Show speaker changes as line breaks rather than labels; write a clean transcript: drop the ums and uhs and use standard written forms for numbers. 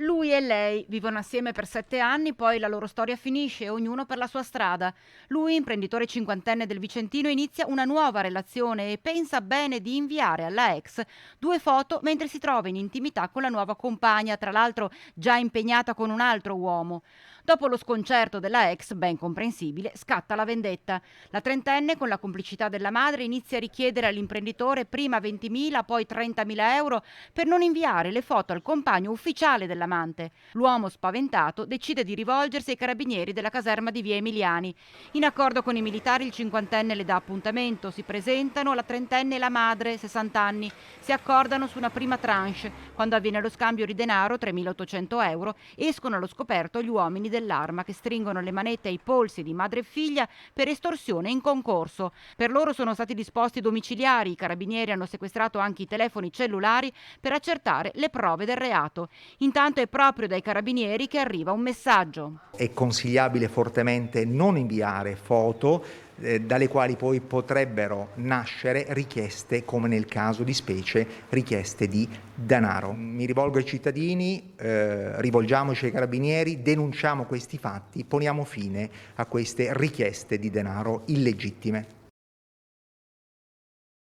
Lui e lei vivono assieme per 7 anni, poi la loro storia finisce, ognuno per la sua strada. Lui, imprenditore cinquantenne del Vicentino, inizia una nuova relazione e pensa bene di inviare alla ex 2 foto mentre si trova in intimità con la nuova compagna, tra l'altro già impegnata con un altro uomo. Dopo lo sconcerto della ex, ben comprensibile, scatta la vendetta. La trentenne, con la complicità della madre, inizia a richiedere all'imprenditore prima 20.000, poi 30.000 euro per non inviare le foto al compagno ufficiale dell'amante. L'uomo, spaventato, decide di rivolgersi ai carabinieri della caserma di Via Emiliani. In accordo con i militari, il cinquantenne le dà appuntamento, si presentano la trentenne e la madre, 60 anni, si accordano su una prima tranche. Quando avviene lo scambio di denaro, 3.800 euro, escono allo scoperto gli uomini dell'arma che stringono le manette ai polsi di madre e figlia per estorsione in concorso. Per loro sono stati disposti domiciliari, i carabinieri hanno sequestrato anche i telefoni cellulari per accertare le prove del reato. Intanto è proprio dai carabinieri che arriva un messaggio.
È consigliabile fortemente non inviare foto dalle quali poi potrebbero nascere richieste, come nel caso di specie, richieste di denaro. Mi rivolgo ai cittadini, rivolgiamoci ai carabinieri, denunciamo questi fatti, poniamo fine a queste richieste di denaro illegittime.